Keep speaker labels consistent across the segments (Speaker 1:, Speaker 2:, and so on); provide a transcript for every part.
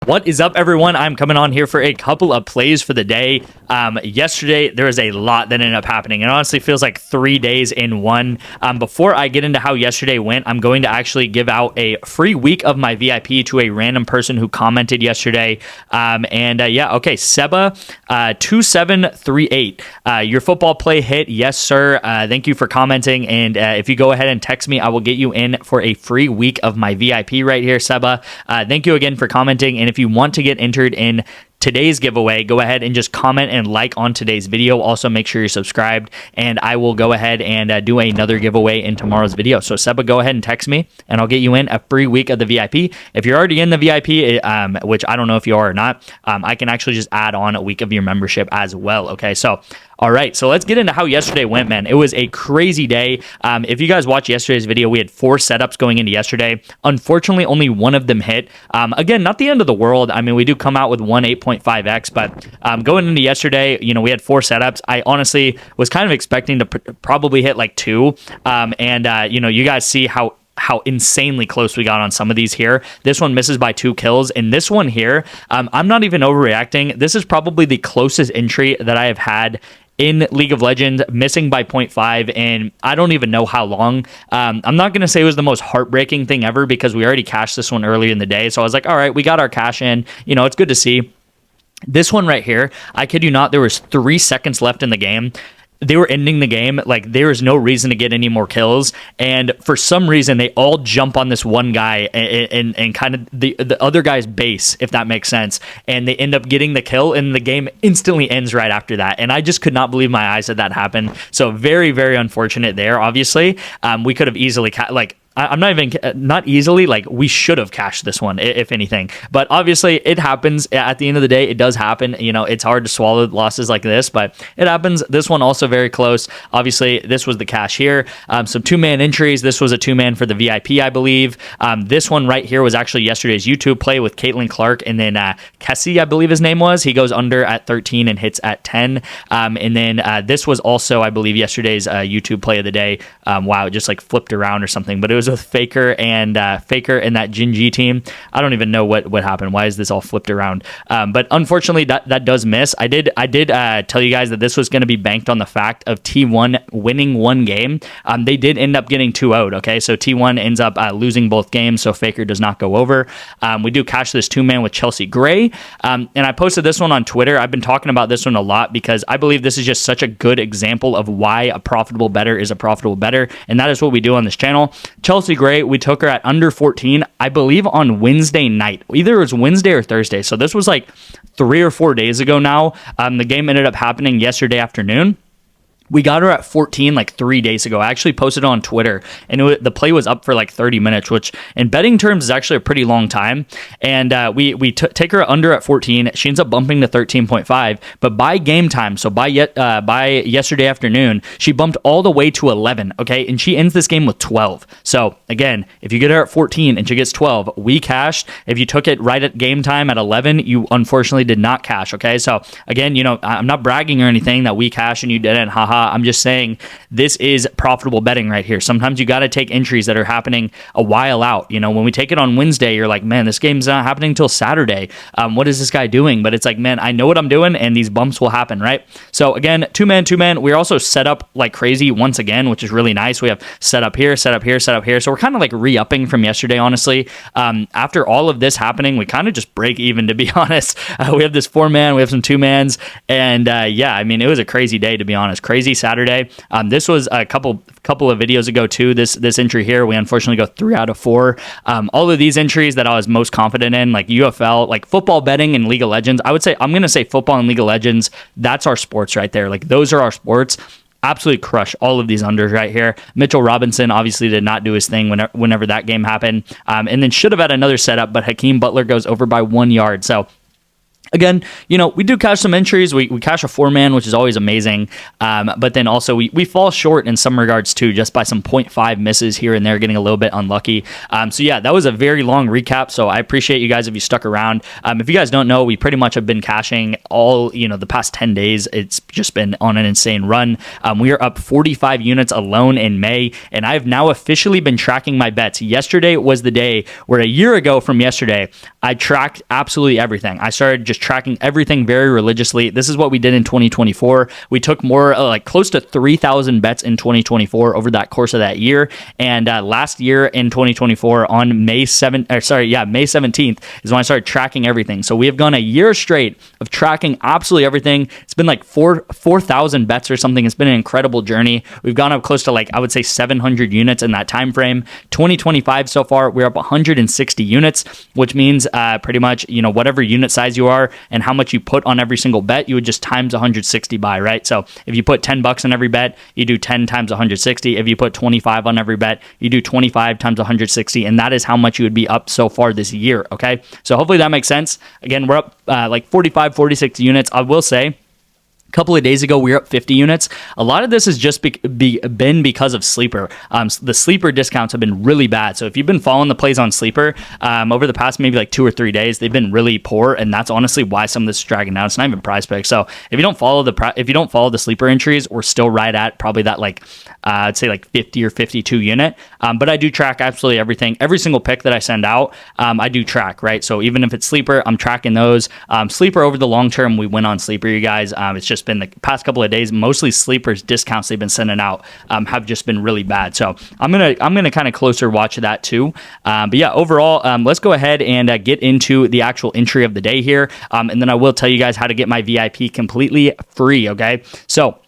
Speaker 1: What is up, everyone? I'm coming on here for a couple of plays for the day. Yesterday, there was a lot that ended up happening. It honestly feels like 3 days in one. Before I get into how yesterday went, I'm going to actually give out a free week of my VIP to a random person who commented yesterday. Okay, Seba 2738. Your football play hit. Yes, sir. Thank you for commenting. And if you go ahead and text me, I will get you in for a free week of my VIP right here, Seba. Thank you again for commenting. And if you want to get entered in today's giveaway, go ahead and just comment and like on today's video. Also, make sure you're subscribed, and I will go ahead and do another giveaway in tomorrow's video. So, Seba, go ahead and text me, and I'll get you in a free week of the VIP. If you're already in the VIP, which I don't know if you are or not, I can actually just add on a week of your membership as well. Okay, so all right, so let's get into how yesterday went, man. It was a crazy day. If you guys watched yesterday's video, we had 4 setups going into yesterday. Unfortunately, only one of them hit. Again, not the end of the world. I mean, we do come out with one 8.5x, but going into yesterday, we had 4 setups. I honestly was kind of expecting to probably hit like 2. You guys see how insanely close we got on some of these here. This one misses by 2 kills, and this one here, I'm not even overreacting. This is probably the closest entry that I have had in League of Legends, missing by 0.5, and I don't even know how long. I'm not going to say it was the most heartbreaking thing ever because we already cashed this one earlier in the day, so I was like, all right, we got our cash in. It's good to see. This one right here, I kid you not, there was 3 seconds left in the game. They were ending the game. Like, there is no reason to get any more kills, and for some reason they all jump on this one guy and kind of the other guy's base, if that makes sense, and they end up getting the kill, and the game instantly ends right after that. And I just could not believe my eyes that happened. So very, very unfortunate there. Obviously, we could have easily I'm not even, not easily, like, we should have cashed this one, if anything. But obviously, it happens. At the end of the day, it does happen. It's hard to swallow losses like this, but it happens. This one also very close. Obviously, this was the cash here. Some 2-man entries. This was a 2-man for the VIP, I believe. This one right here was actually yesterday's YouTube play with Caitlin Clark, and then Kessie, I believe his name was. He goes under at 13 and hits at 10. And then this was also, I believe, yesterday's YouTube play of the day. Wow, it just like flipped around or something, but it was with Faker and that Jinji team. I don't even know what happened. Why is this all flipped around? But unfortunately, that does miss. I did tell you guys that this was going to be banked on the fact of T1 winning one game. They did end up getting 2-0'd. Okay, so T1 ends up losing both games, so Faker does not go over. We do cash this 2-man with Chelsea Gray, and I posted this one on Twitter. I've been talking about this one a lot because I believe this is just such a good example of why a profitable bettor is a profitable bettor, and that is what we do on this channel. Chelsea Gray, we took her at under 14, I believe, on Wednesday night. Either it was Wednesday or Thursday, so this was like 3 or 4 days ago now. The game ended up happening yesterday afternoon. We got her at 14 like 3 days ago. I actually posted it on Twitter, and the play was up for like 30 minutes, which in betting terms is actually a pretty long time. And we take her under at 14. She ends up bumping to 13.5, but by game time, so by yesterday afternoon, she bumped all the way to 11. Okay, and she ends this game with 12. So again, if you get her at 14 and she gets 12, we cashed. If you took it right at game time at 11, you unfortunately did not cash. Okay, so again, I'm not bragging or anything that we cashed and you didn't. Haha. I'm just saying this is profitable betting right here. Sometimes you got to take entries that are happening a while out. When we take it on Wednesday, you're like, man, this game's not happening until Saturday. What is this guy doing? But it's like, man, I know what I'm doing, and these bumps will happen, right? So again, 2-man. We're also set up like crazy once again, which is really nice. We have set up here, set up here, set up here. So we're kind of like re-upping from yesterday, honestly. After all of this happening, we kind of just break even, to be honest. We have this 4-man, we have some 2-mans, and it was a crazy day, to be honest. Crazy Saturday. This was a couple of videos ago too. This entry here, we unfortunately go 3 out of 4. All of these entries that I was most confident in, like UFL, like football betting and League of Legends, I'm going to say football and League of Legends, that's our sports right there. Like, those are our sports. Absolutely crush all of these unders right here. Mitchell Robinson obviously did not do his thing whenever that game happened, and then should have had another setup, but Hakeem Butler goes over by 1 yard. So Again, we do cash some entries. We cash a 4-man, which is always amazing. But then also we fall short in some regards too, just by some 0.5 misses here and there, getting a little bit unlucky. So yeah, that was a very long recap. So I appreciate you guys if you stuck around. If you guys don't know, we pretty much have been cashing all, the past 10 days. It's just been on an insane run. We are up 45 units alone in May, and I've now officially been tracking my bets. Yesterday was the day where a year ago from yesterday, I tracked absolutely everything. I started just tracking everything very religiously. This is what we did in 2024. We took more like close to 3,000 bets in 2024 over that course of that year. And last year in 2024 on May 17th is when I started tracking everything. So we have gone a year straight of tracking absolutely everything. It's been like 4,000 bets or something. It's been an incredible journey. We've gone up close to I would say 700 units in that time frame. 2025 so far, we're up 160 units, which means pretty much, whatever unit size you are and how much you put on every single bet, you would just times 160 by, right? So if you put $10 on every bet, you do 10 times 160. If you put 25 on every bet, you do 25 times 160. And that is how much you would be up so far this year, okay? So hopefully that makes sense. Again, we're up 45, 46 units. I will say, a couple of days ago, we were up 50 units. A lot of this has just been because of Sleeper. The Sleeper discounts have been really bad. So if you've been following the plays on Sleeper over the past maybe 2 or 3 days, they've been really poor, and that's honestly why some of this is dragging down. It's not even PrizePicks. So if you don't follow the Sleeper entries, we're still right at probably that I'd say 50 or 52 unit. But I do track absolutely everything. Every single pick that I send out, I do track, right? So even if it's Sleeper, I'm tracking those. Sleeper over the long term, we win on Sleeper, you guys. It's just been the past couple of days, mostly Sleeper's discounts they've been sending out have just been really bad. So I'm gonna kind of closer watch that too. But yeah, overall, let's go ahead and get into the actual entry of the day here, and then I will tell you guys how to get my VIP completely free. Okay, so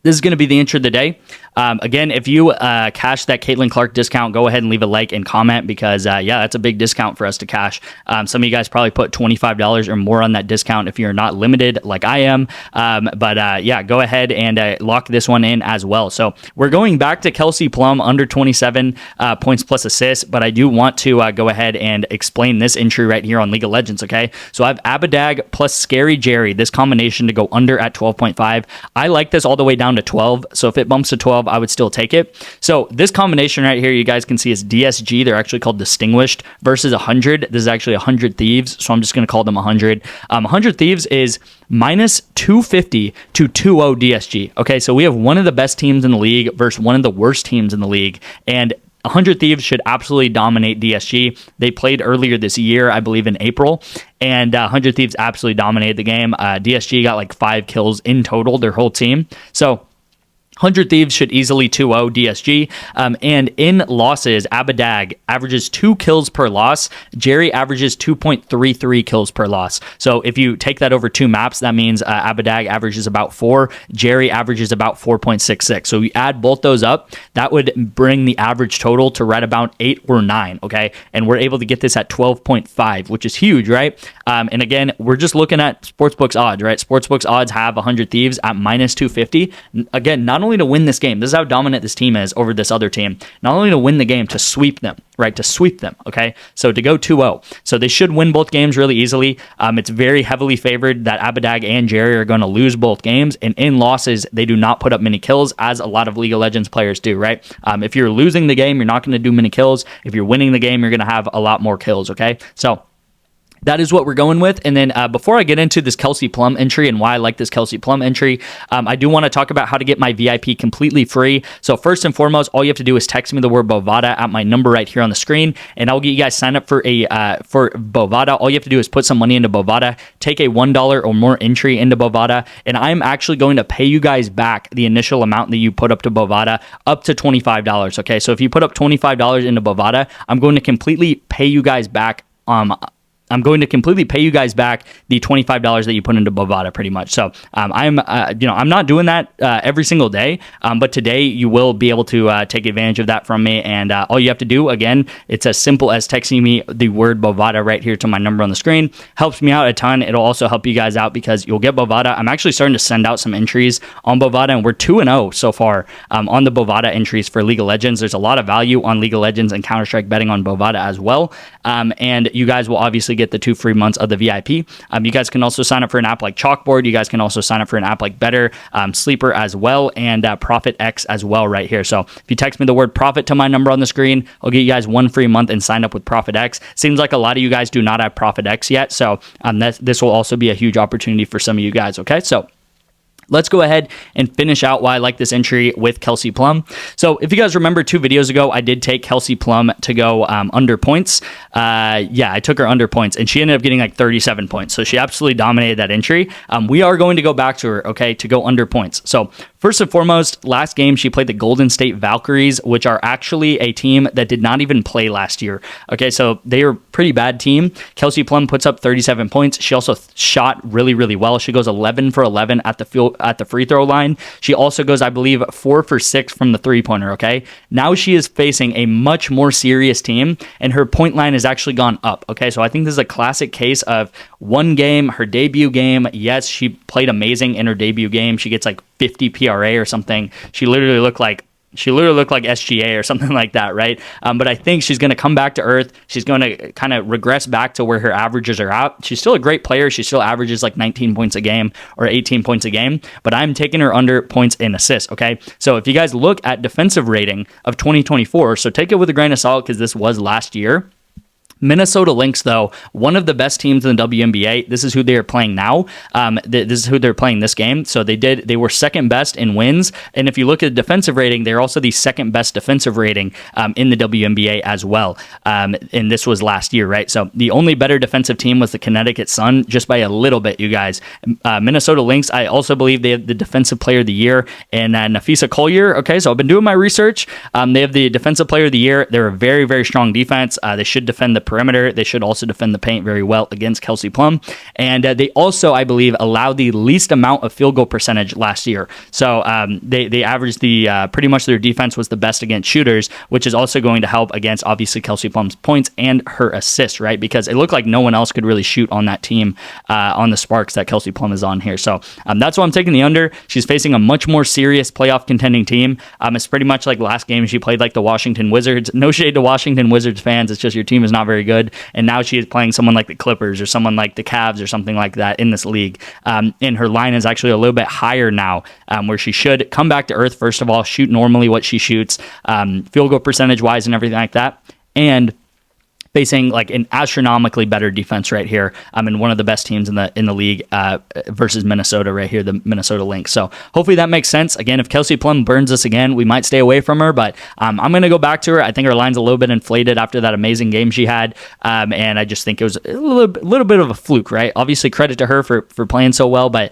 Speaker 1: this is going to be the entry of the day. Again, if you cash that Caitlin Clark discount, go ahead and leave a like and comment because, that's a big discount for us to cash. Some of you guys probably put $25 or more on that discount if you're not limited like I am. But go ahead and lock this one in as well. So we're going back to Kelsey Plum under 27 points plus assists, but I do want to go ahead and explain this entry right here on League of Legends, okay? So I have Abadag plus Scary Jerry, this combination to go under at 12.5. I like this all the way down to 12, so if it bumps to 12, I would still take it. So this combination right here, you guys can see is DSG. They're actually called Distinguished versus 100. This is actually 100 Thieves, so I'm just going to call them 100. 100 Thieves is minus 250 to 2-0 DSG. Okay, so we have one of the best teams in the league versus one of the worst teams in the league, and 100 Thieves should absolutely dominate DSG. They played earlier this year, I believe in April, and 100 Thieves absolutely dominated the game. DSG got 5 kills in total, their whole team. So 100 Thieves should easily 2-0 DSG. And in losses, Abadag averages 2 kills per loss. Jerry averages 2.33 kills per loss. So if you take that over 2 maps, that means Abadag averages about 4. Jerry averages about 4.66. So we add both those up, that would bring the average total to right about 8 or 9, okay? And we're able to get this at 12.5, which is huge, right? And again, we're just looking at Sportsbook's odds, right? Sportsbook's odds have 100 Thieves at minus 250. Again, not only to win this game, this is how dominant this team is over this other team, not only to win the game, to sweep them, right? To sweep them, okay? So to go 2-0. So they should win both games really easily. It's very heavily favored that Abadag and Jerry are going to lose both games, and in losses, they do not put up many kills, as a lot of League of Legends players do, right? If you're losing the game, you're not going to do many kills. If you're winning the game, you're going to have a lot more kills, okay? So that is what we're going with. And then before I get into this Kelsey Plum entry and why I like this Kelsey Plum entry, I do want to talk about how to get my VIP completely free. So first and foremost, all you have to do is text me the word Bovada at my number right here on the screen, and I'll get you guys signed up for Bovada. All you have to do is put some money into Bovada, take a $1 or more entry into Bovada, and I'm actually going to pay you guys back the initial amount that you put up to Bovada up to $25. Okay, so if you put up $25 into Bovada, I'm going to completely pay you guys back. I'm going to completely pay you guys back the $25 that you put into Bovada, pretty much. So I'm not doing that every single day, but today you will be able to take advantage of that from me. And all you have to do, again, it's as simple as texting me the word Bovada right here to my number on the screen. Helps me out a ton. It'll also help you guys out because you'll get Bovada. I'm actually starting to send out some entries on Bovada, and we're 2-0 so far on the Bovada entries for League of Legends. There's a lot of value on League of Legends and Counter-Strike betting on Bovada as well. And you guys will obviously obviously get the 2 free months of the VIP. You guys can also sign up for an app like Chalkboard. You guys can also sign up for an app like Better, Sleeper as well, and ProfitX as well right here. So if you text me the word profit to my number on the screen, I'll get you guys 1 free month and sign up with ProfitX. Seems like a lot of you guys do not have ProfitX yet, so this will also be a huge opportunity for some of you guys, okay? So let's go ahead and finish out why I like this entry with Kelsey Plum. So if you guys remember 2 videos ago, I did take Kelsey Plum to go under points. Yeah, I took her under points, and she ended up getting like 37 points. So she absolutely dominated that entry. We are going to go back to her, okay, to go under points. So first and foremost, last game, she played the Golden State Valkyries, which are actually a team that did not even play last year. Okay, so they are a pretty bad team. Kelsey Plum puts up 37 points. She also shot really, really well. She goes 11 for 11 at the free throw line. She also goes, I believe, 4 for 6 from the three-pointer, okay? Now she is facing a much more serious team, and her point line has actually gone up, okay? So I think this is a classic case of one game, her debut game. Yes, she played amazing in her debut game. She gets like 50 PRA or something. She literally looked like SGA or something like that, right? But I think she's going to come back to earth. She's going to kind of regress back to where her averages are at. She's still a great player. She still averages like 19 points a game or 18 points a game, but I'm taking her under points and assists, okay? So if you guys look at defensive rating of 2024, so take it with a grain of salt because this was last year. Minnesota Lynx, though, one of the best teams in the WNBA. This is who they are playing now. This is who they're playing this game. So they were second best in wins. And if you look at the defensive rating, they're also the second best defensive rating in the WNBA as well. And this was last year, right? So the only better defensive team was the Connecticut Sun, just by a little bit, you guys. Minnesota Lynx, I also believe they have the defensive player of the year and Nafisa Collier. Okay, so I've been doing my research. They have the defensive player of the year. They're a very, very strong defense. They should defend the perimeter. They should also defend the paint very well against Kelsey Plum. And they also, I believe, allowed the least amount of field goal percentage last year. So they averaged pretty much their defense was the best against shooters, which is also going to help against obviously Kelsey Plum's points and her assists, right? Because it looked like no one else could really shoot on that team on the Sparks that Kelsey Plum is on here. So that's why I'm taking the under. She's facing a much more serious playoff contending team. It's pretty much like last game she played like the Washington Wizards. No shade to Washington Wizards fans. It's just your team is not very good. And now she is playing someone like the Clippers or someone like the Cavs or something like that in this league. And her line is actually a little bit higher now, where she should come back to earth, first of all, shoot normally what she shoots, field goal percentage wise and everything like that. And facing like an astronomically better defense right here. In one of the best teams in the league versus Minnesota right here, the Minnesota Lynx. So hopefully that makes sense. Again, if Kelsey Plum burns us again, we might stay away from her, but I'm going to go back to her. I think her line's a little bit inflated after that amazing game she had, and I just think it was a little bit of a fluke, right? Obviously, credit to her for playing so well, but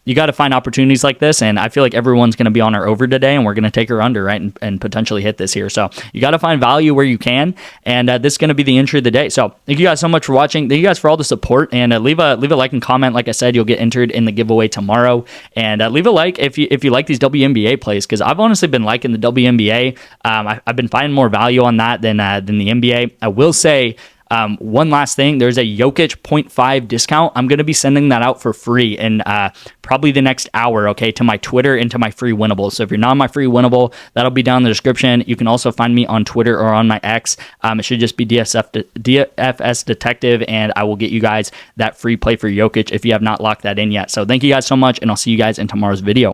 Speaker 1: you got to find opportunities like this, and I feel like everyone's going to be on her over today, and we're going to take her under, right, and potentially hit this here. So you got to find value where you can, and this is going to be the entry of the day. So thank you guys so much for watching. Thank you guys for all the support, and leave a like and comment. Like I said, you'll get entered in the giveaway tomorrow, and leave a like if you like these WNBA plays, because I've honestly been liking the WNBA. I've been finding more value on that than the NBA. I will say, one last thing, there's a Jokic 0.5 discount. I'm going to be sending that out for free in probably the next hour, okay, to my Twitter and to my free winnable. So if you're not on my free winnable, that'll be down in the description. You can also find me on Twitter or on my X. It should just be DFS Detective, and I will get you guys that free play for Jokic if you have not locked that in yet. So thank you guys so much, and I'll see you guys in tomorrow's video.